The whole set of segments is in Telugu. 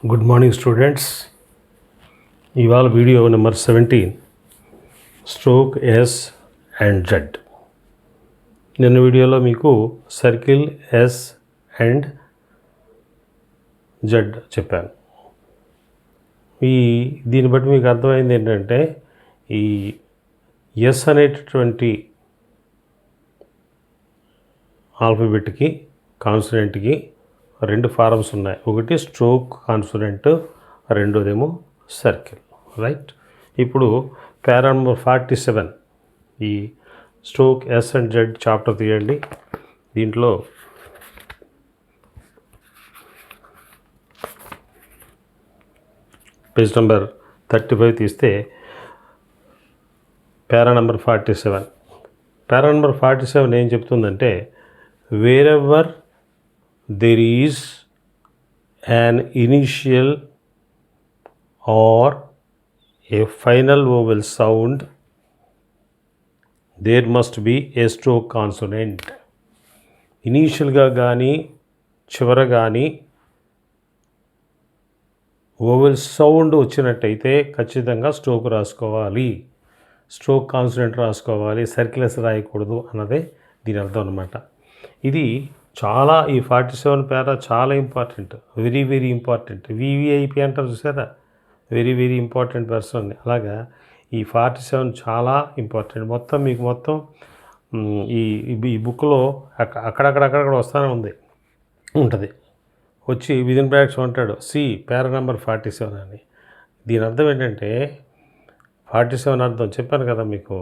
Good morning students. ఇవాళ video number 17 stroke S and Z. నిన్న వీడియోలో మీకు సర్కిల్ ఎస్ అండ్ జెడ్ చెప్పాను. దీన్ని బట్టి మీకు అర్థమైంది ఏంటంటే ఈ ఎస్ అనేటటువంటి ఆల్ఫబెట్కి కాన్సనెంట్కి రెండు ఫారమ్స్ ఉన్నాయి. ఒకటి స్ట్రోక్ కాన్సనెంట్, రెండోదేమో సర్కిల్. రైట్. ఇప్పుడు పారా నంబర్ 47 ఈ stroke S and Z chapter తీయండి. దీంట్లో పేజ్ నెంబర్ 35 తీస్తే పారా నంబర్ 47. పారా నంబర్ 47 ఏం చెప్తుందంటే, wherever there is an initial or a final vowel sound, there must be a stroke consonant. ఇనీషియల్గా కానీ చివర కానీ వోవెల్ సౌండ్ వచ్చినట్టయితే ఖచ్చితంగా స్ట్రోక్ రాసుకోవాలి, స్ట్రోక్ కాన్సనెంట్ రాసుకోవాలి, సర్కిలెస్ రాయకూడదు అన్నదే దీని అర్థం అనమాట. ఇది చాలా ఈ 47 పారా చాలా important, very very important. VVIP అంటారు చూసారా, వెరీ వెరీ ఇంపార్టెంట్ పర్సన్. అలాగా ఈ 47 చాలా ఇంపార్టెంట్. మొత్తం ఈ బుక్లో అక్కడక్కడ వస్తూనే ఉంటుంది. వచ్చి విదిన్ బ్రాకెట్స్ అంటాడు సి పారా నెంబర్ 47 అని. దీని అర్థం ఏంటంటే 47 అర్థం చెప్పాను కదా మీకు.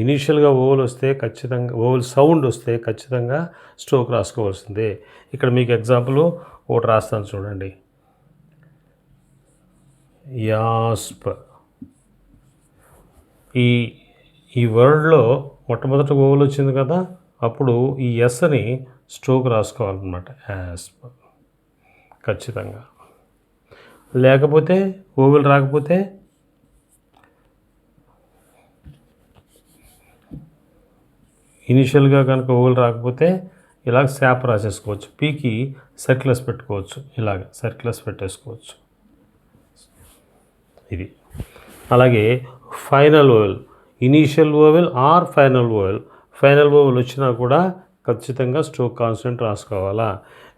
ఇనీషియల్గా ఓవెల్ వస్తే ఖచ్చితంగా, ఓవెల్ సౌండ్ వస్తే ఖచ్చితంగా స్ట్రోక్ రాసుకోవాల్సిందే. ఇక్కడ మీకు ఎగ్జాంపుల్ ఒకటి రాస్తాను చూడండి. యాస్ప్. ఈ వర్డ్లో మొట్టమొదటి ఓవెల్ వచ్చింది కదా, అప్పుడు ఈ ఎస్ని స్ట్రోక్ రాసుకోవాలన్నమాట. యాస్ప్ ఖచ్చితంగా. లేకపోతే ఓవెల్ రాకపోతే ఇనిషియల్గా కనుక ఓవెల్ రాకపోతే ఇలాగ శాప్ రాసేసుకోవచ్చు. పీకి సర్కిలస్ పెట్టుకోవచ్చు, ఇలాగ సర్కిలస్ పెట్టేసుకోవచ్చు. ఇది అలాగే final oval, initial oval or final oval. Final oval వచ్చినా కూడా ఖచ్చితంగా స్ట్రోక్ కాన్సనెంట్ రాసుకోవాలా.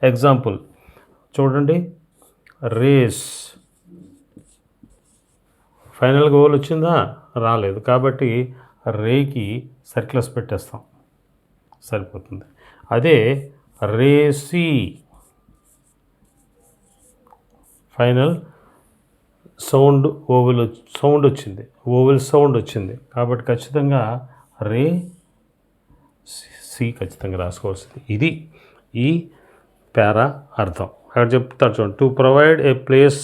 ఎగ్జాంపుల్ చూడండి, రేస్. ఫైనల్గా ఓవెల్ వచ్చిందా? రాలేదు. కాబట్టి రేకి సర్కిలస్ పెట్టేస్తాం, సరిపోతుంది. అదే రేసి ఫైనల్ సౌండ్ వచ్చింది, ఓవెల్ సౌండ్ వచ్చింది. కాబట్టి ఖచ్చితంగా రే సి ఖచ్చితంగా రాసుకోవాల్సింది. ఇది ఈ పారా అర్థం. అక్కడ చెప్తారు చూడండి, to provide a place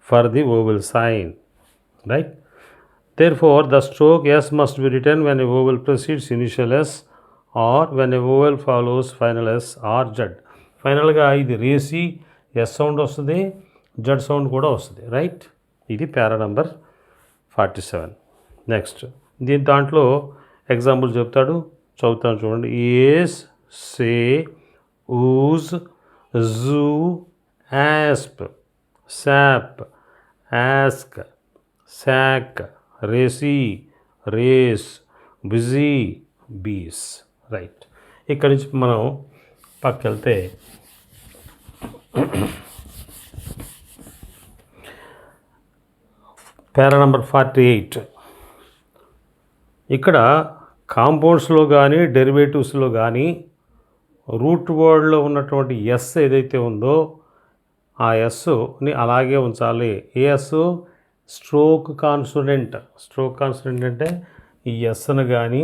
for the oval sign. Right. Therefore, the stroke S must be written when a vowel precedes initial S or when a vowel follows final S or Z. ఫైనల్గా ఇది రేసి ఎస్ సౌండ్ వస్తుంది, జడ్ సౌండ్ కూడా వస్తుంది. రైట్. ఇది పారా నంబర్ 47. నెక్స్ట్ దాంట్లో ఎగ్జాంపుల్ చెప్తాడు, చదువుతాను చూడండి. Ace, say, ooze, zoo, asp, sap, ask, sack, racy, race, busy, bees. Right. ఇక్కడి నుంచి మనం పక్కకెళ్తే పారా నంబర్ 48. ఇక్కడ కాంపౌండ్స్లో కానీ డెరివేటివ్స్లో కానీ రూట్ వర్డ్లో ఉన్నటువంటి ఎస్ ఏదైతే ఉందో ఆ ఎస్ని అలాగే ఉంచాలి. A S? Stroke consonant. Stroke consonant అంటే ఈ ఎస్ను కానీ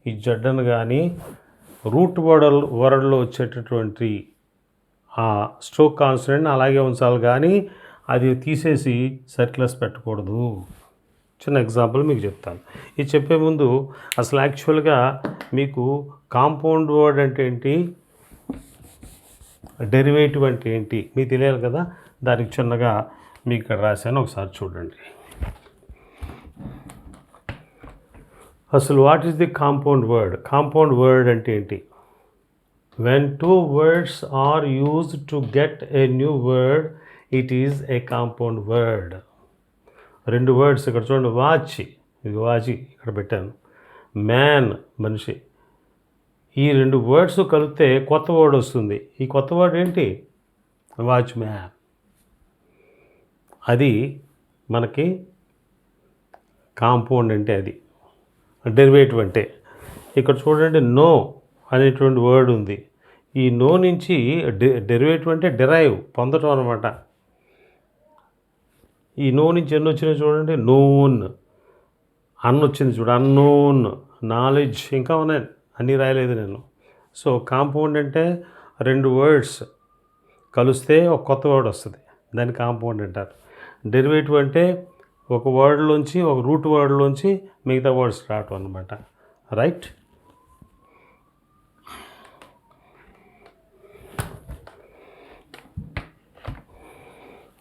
ఈ జడ్ను కానీ రూట్ వర్డ్లో వచ్చేటటువంటి ఆ స్ట్రోక్ కాన్సనెంట్ని అలాగే ఉంచాలి, కానీ అది తీసేసి సర్కిలస్ పెట్టకూడదు. చిన్న ఎగ్జాంపుల్ మీకు చెప్తాను. ఇది చెప్పే ముందు అసలు యాక్చువల్గా మీకు కాంపౌండ్ వర్డ్ అంటే ఏంటి, డెరివేటివ్ అంటే ఏంటి మీకు తెలియాలి కదా. దానికి చిన్నగా మీకు ఇక్కడ రాశాను, ఒకసారి చూడండి. అసలు what is the compound word? Compound word అంటే ఏంటి? When two words are used to get a new word it is a compound word. 2 words ఇక్కడ చూడండి. వాచ్, ఇది వాచ్ ఇక్కడ పెట్టాను. మ్యాన్, మనిషి. ఈ 2 వర్డ్స్ కలిపితే కొత్త వర్డ్ వస్తుంది. ఈ కొత్త వర్డ్ ఏంటి? Watch man. అది మనకి కాంపౌండ్ అంటే అది. డెరివేటివ్ అంటే ఇక్కడ చూడండి, నో అనేటువంటి వర్డ్ ఉంది. ఈ నో నుంచి డెరివేటివ్ అంటే డిరైవ్, పొందటం అనమాట. ఈ నో నుంచి ఎన్ని వచ్చినాయి చూడండి. నోన్, అన్ వచ్చింది చూడు, అన్నోన్, నాలెడ్జ్, ఇంకా ఉన్నాయి, అన్నీ రాయలేదు నేను. సో కాంపౌండ్ అంటే 2 వర్డ్స్ కలిస్తే ఒక కొత్త వర్డ్ వస్తుంది, దాన్ని కాంపౌండ్ అంటారు. డెరివేటివ్ అంటే ఒక వర్డ్లోంచి, ఒక రూట్ వర్డ్లోంచి మిగతా వర్డ్స్ రావటం అనమాట. రైట్.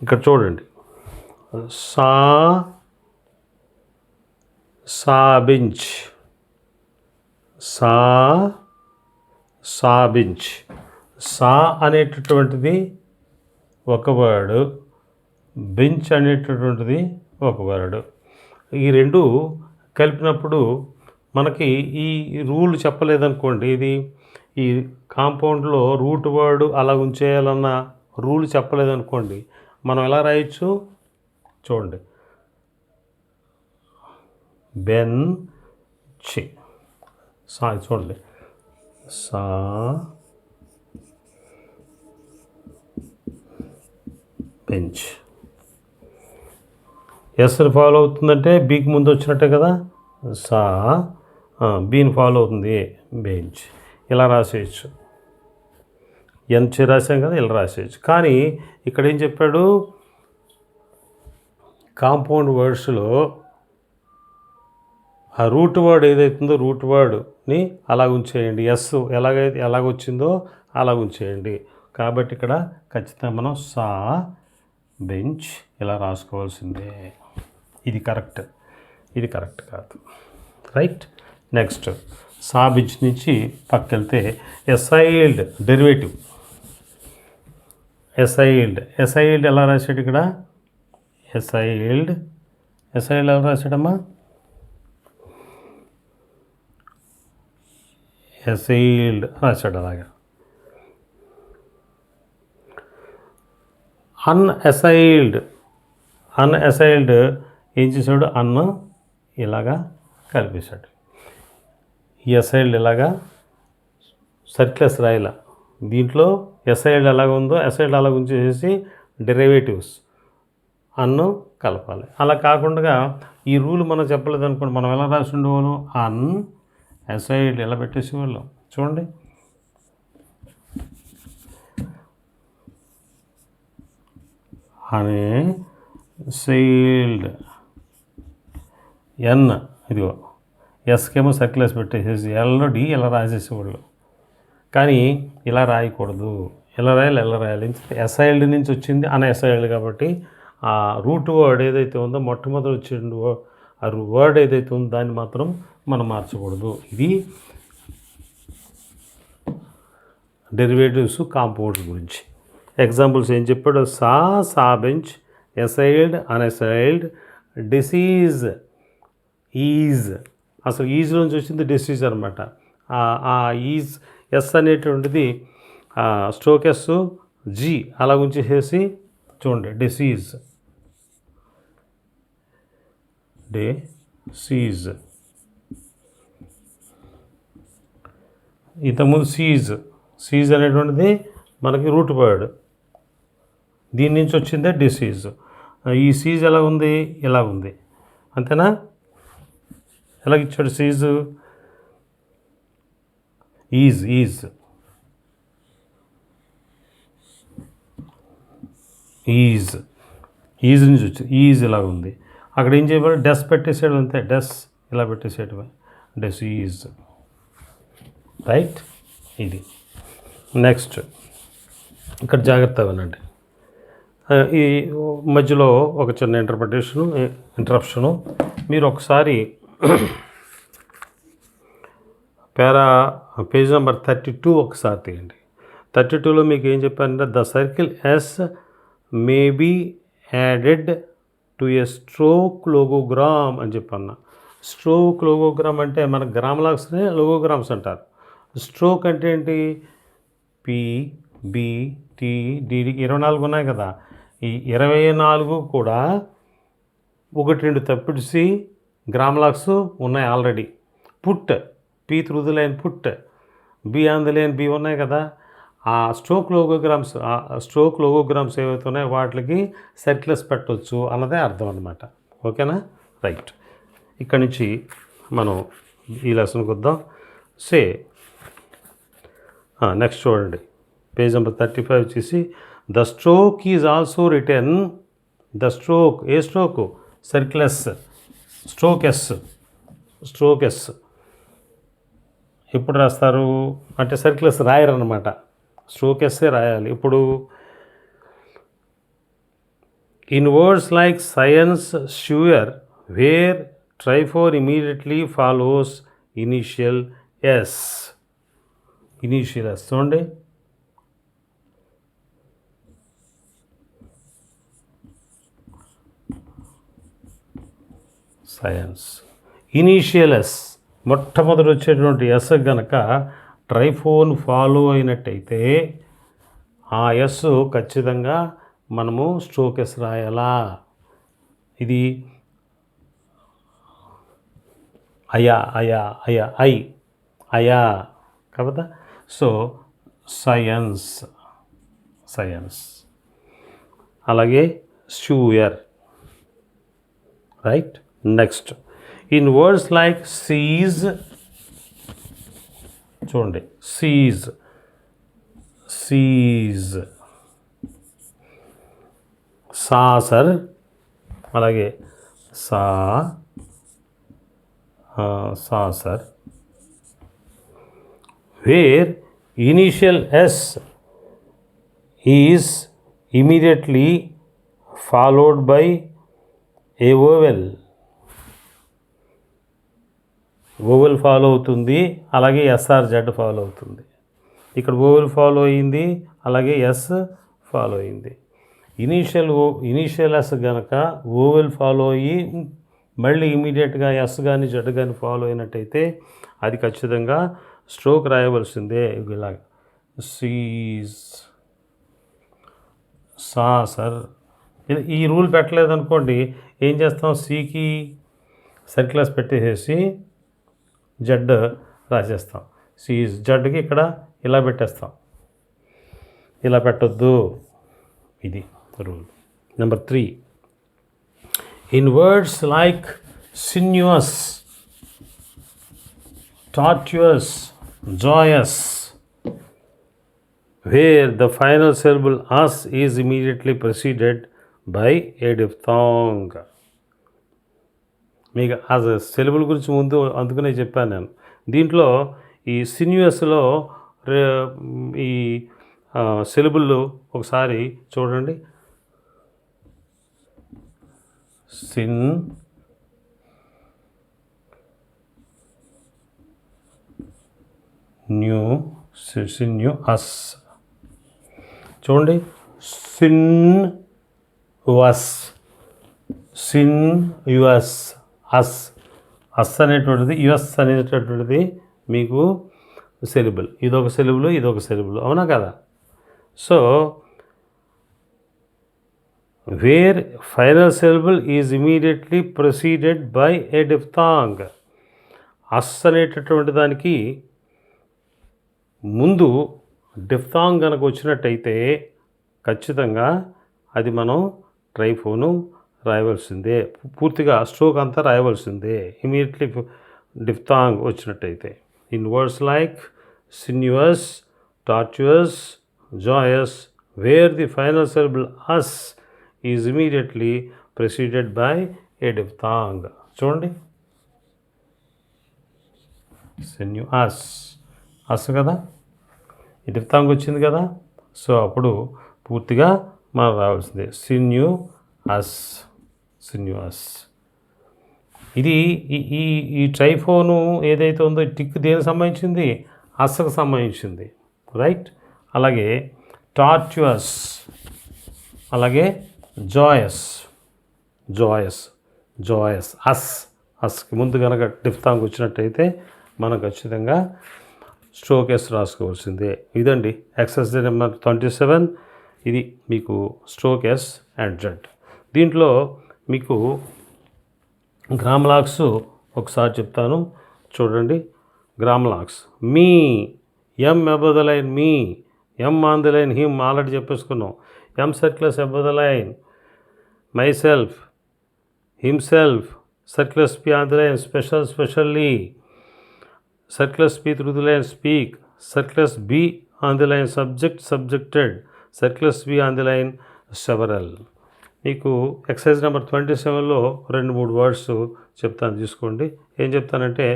ఇక్కడ చూడండి, సాబించ్, సాబించ్. సా అనేటటువంటిది ఒక వర్డ్, బెంచ్ అనేటటువంటిది ఒక వర్డ్. ఈ 2 కలిపినప్పుడు మనకి ఈ రూల్ చెప్పలేదనుకోండి, ఇది ఈ కాంపౌండ్లో రూట్ వర్డ్ అలా ఉంచేయాలన్న రూల్ చెప్పలేదనుకోండి, మనం ఎలా రాయొచ్చు చూడండి. బెంచ్, సా చూడండి, సా బెంచ్. ఎస్ని ఫాలో అవుతుందంటే బీకి ముందు వచ్చినట్టే కదా. సా, బీని ఫాలో అవుతుంది, బెంచ్. ఇలా రాసేయచ్చు. ఎంత రాసాం కదా, ఇలా రాసేయచ్చు. కానీ ఇక్కడ ఏం చెప్పాడు, కాంపౌండ్ వర్డ్స్లో ఆ రూట్ వర్డ్ ఏదైతుందో రూట్ వర్డ్ని అలా ఉంచేయండి. ఎస్ ఎలాగొచ్చిందో అలా ఉంచేయండి. కాబట్టి ఇక్కడ ఖచ్చితంగా మనం సా బెంచ్ ఇలా రాసుకోవాల్సిందే. ఇది కరెక్ట్, ఇది కరెక్ట్ కాదు. రైట్. నెక్స్ట్ సా బెంచ్ నుంచి పక్కకెళ్తే ఎసైల్డ్ డెరివేటివ్. ఎసైల్డ్ ఎలా రాశాడు ఇక్కడ? ఎసైల్డ్ ఎలా రాశాడమ్మా? ఎసైల్డ్ రాశాడు. అలాగా అన్ఎసైల్డ్ ఏం చేశాడు? ఇలాగా కలిపేశాడు. ఈ ఎసైల్డ్ ఇలాగా సర్క్లెస్ రాయాల. దీంట్లో ఎసైల్డ్ ఎలాగ ఉందో ఎసైల్డ్ అలాగ ఉంచేసి డెరివేటివ్స్ కలపాలి. అలా కాకుండా ఈ రూల్ మనం చెప్పలేదు అనుకోండి, మనం ఎలా రాసి ఉండేవాళ్ళం? అన్ఎసైల్డ్ ఎలా పెట్టేసేవాళ్ళం. చూడండి, అన్ఎసైల్డ్ ఎన్, ఇదిగో ఎస్కేమో సర్క్యులర్స్ పెట్టేసేసి ఎల్లో డి ఇలా రాసేసేవాళ్ళు. కానీ ఇలా రాయకూడదు. ఎలా రాయాలి? ఎసైల్డ్ నుంచి వచ్చింది అన్ఎసైల్డ్ కాబట్టి ఆ రూట్ వర్డ్ ఏదైతే ఉందో మొట్టమొదటి వచ్చిందో ఆ వర్డ్ ఏదైతే ఉందో దాన్ని మాత్రం మనం మార్చకూడదు. ఇది డెరివేటివ్స్ కాంపౌండ్స్ గురించి ఎగ్జాంపుల్స్ ఏం చెప్పాడు? సా బెంచ్, ఎసైల్డ్, అన్ఎసైల్డ్, డిసీజ్, ఈజ్. అసలు ఈజ్ నుంచి వచ్చింది డిసీజ్ అనమాట. ఆ ఈజ్ ఎస్ అనేటువంటిది స్ట్రోక్ ఎస్ జీ అలా ఉంచేసేసి చూడండి, డిసీజ్. ఇంతకుముందు సీజ్ అనేటువంటిది మనకి రూట్ వర్డ్, దీని నుంచి వచ్చిందే డిసీజ్. ఈ సీజ్ ఎలా ఉంది? ఇలా ఉంది, అంతేనా? ఎలాగిచ్చాడు సీజ్? ఈజ్ నుంచి వచ్చింది. ఈజ్ ఇలా ఉంది. అక్కడ ఏం చేయబడి డెస్ పెట్టేసాడు, అంతే. డెస్ ఇలా పెట్టేసాడు, డిసీజ్. రైట్. ఇది నెక్స్ట్. ఇక్కడ జాగ్రత్తగా వినండి. ఈ మధ్యలో ఒక చిన్న ఇంటరప్షను. మీరు ఒకసారి పేజ్ నెంబర్ 32 ఒకసారి తీయండి. 32లో మీకు ఏం చెప్పారంటే the circle S may be added to a stroke logogram అని చెప్పన్నా. స్ట్రోక్ లోగోగ్రామ్ అంటే మన గ్రామలాగ్స్నే లోగోగ్రామ్స్ అంటారు. స్ట్రోక్ అంటే ఏంటి? పి, బి, టి, డిడి 24 ఉన్నాయి కదా. ఈ 24 కూడా 1-2 తప్పిడిసి గ్రామలాగ్స్ ఉన్నాయి already. Put, P through the line put, B on the line B ఉన్నాయి కదా. ఆ స్ట్రోక్ లోగోగ్రామ్స్ ఏవైతే ఉన్నాయో వాటికి సర్కిల్స్ పెట్టవచ్చు అన్నదే అర్థం అన్నమాట. ఓకేనా? రైట్. ఇక్కడ నుంచి మనం ఈ లెసన్కి వద్దాం. నెక్స్ట్ చూడండి, పేజ్ నెంబర్ 35 వచ్చేసి the stroke is also return. The stroke, a stroke? Circle S, stroke S. ఎప్పుడు రాస్తారు అంటే సర్కిల్ ఎస్ రాయరు అనమాట, స్ట్రోక్ ఎస్సే రాయాలి. ఇప్పుడు in words like science, suer, where, triphone immediately follows initial S. చూడండి, సైన్స్ ఇనీషియల్ ఎస్, మొట్టమొదటి వచ్చేటువంటి ఎస్ కనుక ట్రైఫోన్ ఫాలో అయినట్టయితే ఆ ఎస్ ఖచ్చితంగా మనము స్ట్రోక్ ఎస్ రాయాలా. ఇది అయా కదా. సో సైన్స్, అలాగే suer. Right. Next, in words like seize, చూడండి, సీజ్, సాసర్, అలాగే saucer, where initial S is immediately followed by a vowel. Vowel follow అవుతుంది, అలాగే ఎస్ఆర్జెడ్ ఫాలో అవుతుంది. ఇక్కడ ఓవెల్ ఫాలో అయింది, అలాగే ఎస్ ఫాలో అయింది. ఇనీషియల్ ఎస్ కనుక ఓవెల్ ఫాలో అయ్యి మళ్ళీ ఇమీడియట్గా ఎస్ కానీ జెడ్ కానీ ఫాలో అయినట్టయితే అది ఖచ్చితంగా స్ట్రోక్ రాయవలసిందే. ఇలాగ సీజ్, సాసర్. ఈ రూల్ పెట్టలేదనుకోండి, ఏం చేస్తాం? సికి సర్కిల్స్ పెట్టేసేసి జెడ్ రాసేస్తాం. సీజ్, జెడ్కి ఇక్కడ ఇలా పెట్టేస్తాం. ఇలా పెట్టొద్దు, ఇది rule. Number 3, in words like sinuous, tortuous, joyous, where the final syllable as is immediately preceded by a diphthong. మీకు ఆ సిలబుల్ గురించి ముందు అందుకనే చెప్పాను నేను. దీంట్లో ఈ సిన్యూయస్లో ఈ సిలబుల్ ఒకసారి చూడండి. సిన్యూస్ చూడండి, సిన్యూస్ అస్ అనేటువంటిది, యుఎస్ అనేటటువంటిది మీకు సిలబుల్. ఇదొక సిలబుల్, అవునా కదా? So where final syllable is immediately preceded by a diphthong. Ous అనేటటువంటి దానికి ముందు డిఫ్థాంగ్ కనుక వచ్చినట్టయితే ఖచ్చితంగా అది మనం ట్రైఫోను రాయవలసిందే, పూర్తిగా స్ట్రోక్ అంతా రాయవలసిందే ఇమీడియట్లీ డిఫ్థాంగ్ వచ్చినట్టయితే. In words like sinuous, tortuous, joyous, where the final syllable ous is immediately preceded by a diphthong. చూడండి, సిన్యూస్ అస్ కదా, ఈ డిఫ్థాంగ్ వచ్చింది కదా. సో అప్పుడు పూర్తిగా మనం రావాల్సిందే సిన్యూస్. ఇది ఈ ట్రైఫోను ఏదైతే ఉందో టిక్ దేనికి సంబంధించింది? అస్సకు సంబంధించింది. రైట్. అలాగే టార్చుయస్ అలాగే జాయస్ జాయస్ జాయస్ అస్కి ముందు కనుక డిఫ్తాంగ్ వచ్చినట్టయితే మనం ఖచ్చితంగా స్ట్రోక్ ఎస్ రాసుకోవాల్సిందే. ఇదండి ఎక్సర్సైజ్ నెంబర్ 27. ఇది మీకు స్ట్రోక్ ఎస్ అండ్ జెడ్. దీంట్లో మీకు గ్రామలాక్స్ ఒకసారి చెప్తాను చూడండి. Grammalogues me, M above the line me, M on the line him already చెప్పేసుకున్నాం. M circle S above the line myself, himself, circle S P on the line specially, circulus P through the line speak, circulus B on the line subject subjected, circulus B on the line several. మీకు ఎక్సర్సైజ్ నెంబర్ 27లో 2-3 వర్డ్స్ చెప్తాను తీసుకోండి. ఏం చెప్తానంటే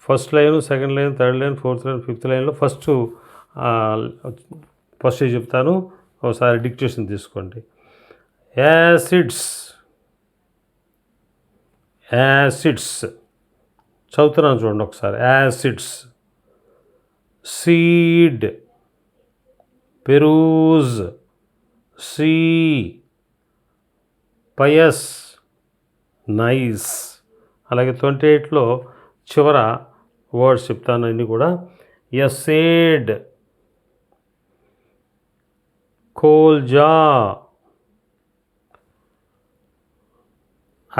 first line, second line, third line, fourth line, fifth లైన్లో ఫస్ట్ చెప్తాను. ఒకసారి డిక్టేషన్ తీసుకోండి. యాసిడ్స్ చదువుతున్నాను చూడండి ఒకసారి. Acids, seed, peruse, sea, pious, nice. అలాగే 28లో చివర వర్డ్స్ చెప్తాను అన్నీ కూడా. Essayed, colza,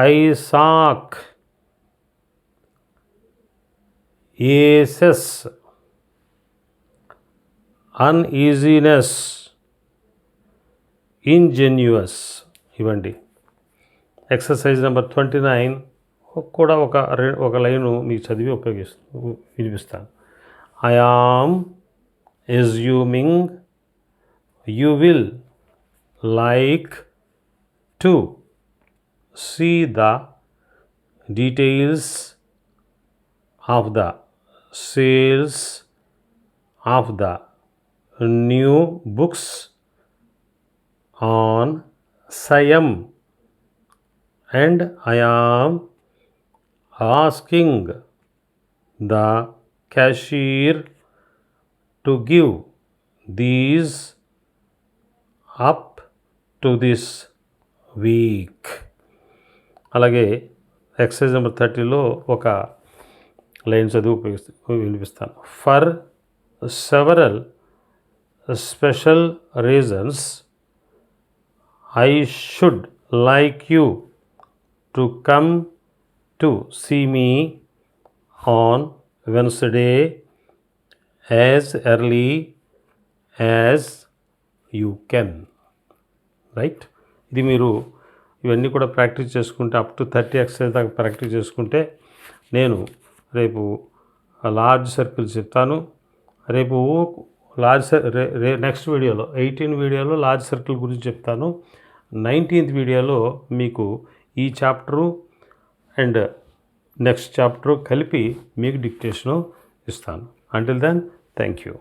Isaac, aces, uneasiness, ingenuous. ఇవ్వండి. ఎక్సర్సైజ్ నెంబర్ 29 కూడా ఒక లైను మీకు చదివి వినిపిస్తాను. I am assuming you will like to see the details of the sales of the new books on Siam, and I am asking the cashier to give these up to this week. అలాగే ఎక్సర్సైజ్ నెంబర్ 30లో ఒక లైన్ చదివి వినిపిస్తాను. For several special reasons I should like you to come to see me on Wednesday as early as you can. Right. ఇది మీరు ఇవన్నీ కూడా ప్రాక్టీస్ చేసుకుంటే అప్ టు 30 ఎక్సర్సైజ్ దాకా ప్రాక్టీస్ చేసుకుంటే నేను రేపు లార్జ్ సర్కిల్ చెప్తాను. రేపు నెక్స్ట్ వీడియోలో 18 వీడియోలో లార్జ్ సర్కిల్ గురించి చెప్తాను. 19th వీడియోలో మీకు ఈ చాప్టరు అండ్ నెక్స్ట్ చాప్టరు కలిపి మీకు డిక్టేషను ఇస్తాను. Until then thank you.